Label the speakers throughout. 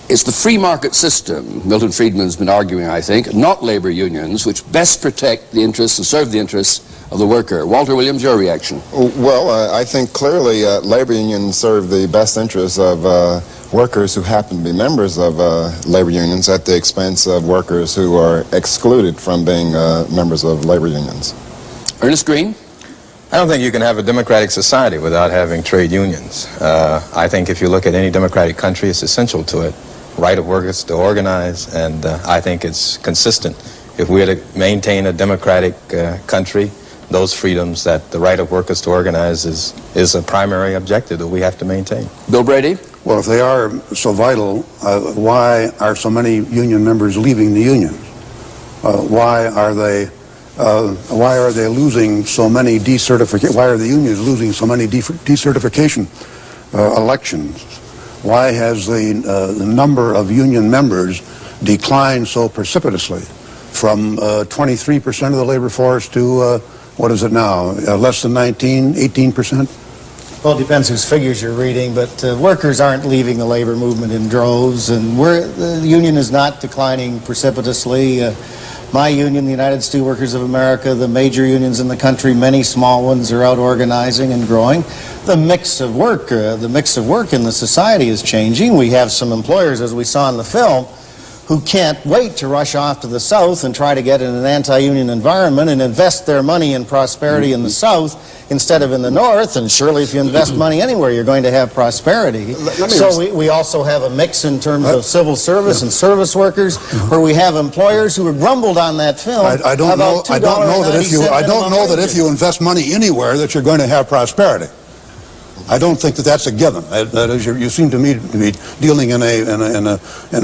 Speaker 1: It's the free market system, Milton Friedman's been arguing, I think, not labor unions, which best protect the interests and serve the interests of the worker. Walter Williams, your reaction?
Speaker 2: Well, I think clearly labor unions serve the best interests of workers who happen to be members of labor unions at the expense of workers who are excluded from being members of labor unions.
Speaker 1: Ernest Green?
Speaker 3: I don't think you can have a democratic society without having trade unions. I think if you look at any democratic country, it's essential to it. Right of workers to organize, and I think it's consistent. If we're to maintain a democratic country, those freedoms, that the right of workers to organize is a primary objective that we have to maintain.
Speaker 1: Bill Brady?
Speaker 4: Well, if they are so vital, why are so many union members leaving the unions? Why are they losing so many decertification? Why are the unions losing so many decertification elections? Why has the number of union members declined so precipitously from 23% of the labor force to, what is it now, less than 18%?
Speaker 5: Well, it depends whose figures you're reading, but workers aren't leaving the labor movement in droves, and the union is not declining precipitously. My union, the United Steelworkers of America, the major unions in the country, many small ones are out organizing and growing. The mix of work in the society is changing. We have some employers, as we saw in the film, who can't wait to rush off to the South and try to get in an anti-union environment and invest their money in prosperity in the South instead of in the North. And surely if you invest money anywhere, you're going to have prosperity. So we also have a mix in terms of civil service and service workers, where we have employers who have grumbled on that film.
Speaker 4: I don't know that if you invest money anywhere that you're going to have prosperity. I don't think that that's a given. That is, you seem to me to be dealing in a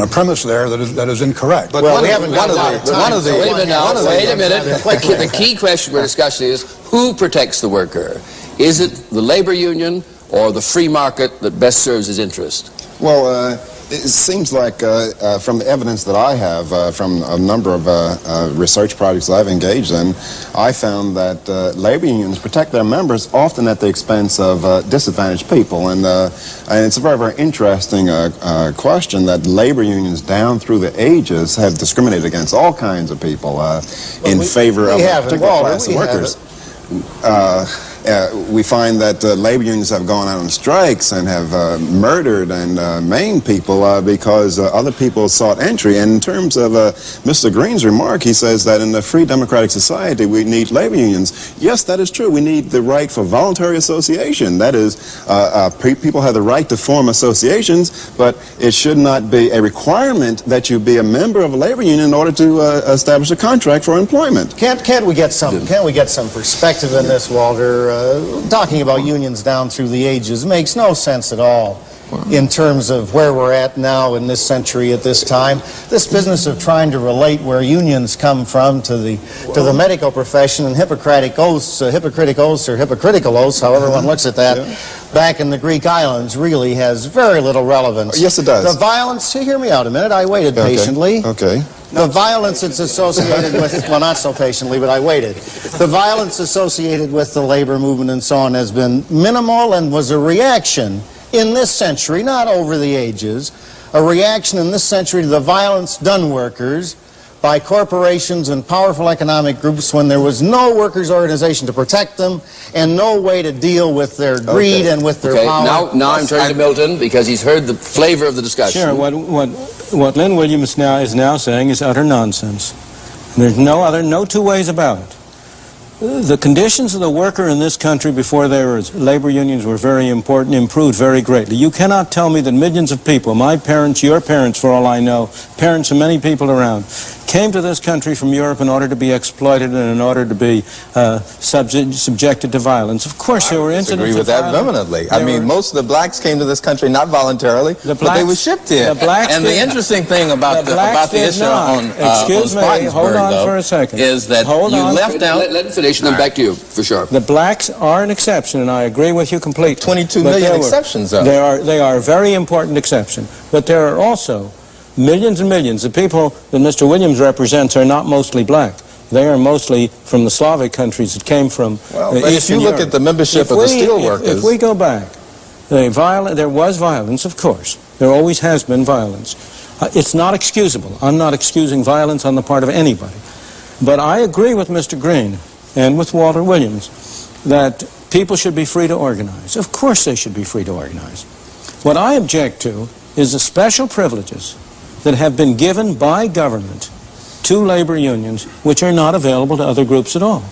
Speaker 4: premise there that is incorrect.
Speaker 1: But wait a minute. The key question we're discussing is, who protects the worker? Is it the labor union or the free market that best serves his interest?
Speaker 2: Well, it seems like from the evidence that I have from a number of research projects I've engaged in, I found that labor unions protect their members often at the expense of disadvantaged people. And it's a very, very interesting question that labor unions down through the ages have discriminated against all kinds of people in favor of a particular class of workers. We find that labor unions have gone out on strikes and have murdered and maimed people because other people sought entry. And in terms of Mr. Green's remark, he says that in a free democratic society we need labor unions. Yes, that is true. We need the right for voluntary association. That is, people have the right to form associations, but it should not be a requirement that you be a member of a labor union in order to establish a contract for employment.
Speaker 5: Can't we get some perspective in this, Walter? Talking about unions down through the ages makes no sense at all in terms of where we're at now in this century at this time. This business of trying to relate where unions come from to the medical profession and hypocritical oaths, however one looks at that, back in the Greek islands really has very little relevance.
Speaker 2: Yes, it does.
Speaker 5: The violence, hear me out a minute, I waited patiently.
Speaker 2: Okay.
Speaker 5: The violence that's associated with, well, not so patiently, but I waited. The violence associated with the labor movement and so on has been minimal and was a reaction in this century, not over the ages, a reaction in this century to the violence done workers by corporations and powerful economic groups when there was no workers' organization to protect them and no way to deal with their greed and with their power.
Speaker 1: Now I'm turning to Milton because he's heard the flavor of the discussion.
Speaker 6: Sure. What Lynn Williams is now saying is utter nonsense. There's no two ways about it. The conditions of the worker in this country before there was labor unions were very important, improved very greatly. You cannot tell me that millions of people, my parents, your parents for all I know, parents of many people around, came to this country from Europe in order to be exploited and in order to be subjected to violence. Of course, there were incidents.
Speaker 3: I agree with that vehemently. I mean, most of the blacks came to this country not voluntarily, but they were shipped here. And the interesting thing about the issue on
Speaker 6: hold on for a second.
Speaker 3: Is that you left out.
Speaker 1: Let him finish, and then back to you, for sure.
Speaker 6: The blacks are an exception, and I agree with you completely.
Speaker 3: 22 million exceptions, though.
Speaker 6: They are a very important exception, but there are also millions and millions. The people that Mr. Williams represents are not mostly black. They are mostly from the Slavic countries that came from
Speaker 3: but if you look at the membership of the steelworkers...
Speaker 6: If we go back, there was violence, of course. There always has been violence. It's not excusable. I'm not excusing violence on the part of anybody. But I agree with Mr. Green and with Walter Williams that people should be free to organize. Of course they should be free to organize. What I object to is the special privileges that have been given by government to labor unions which are not available to other groups at all.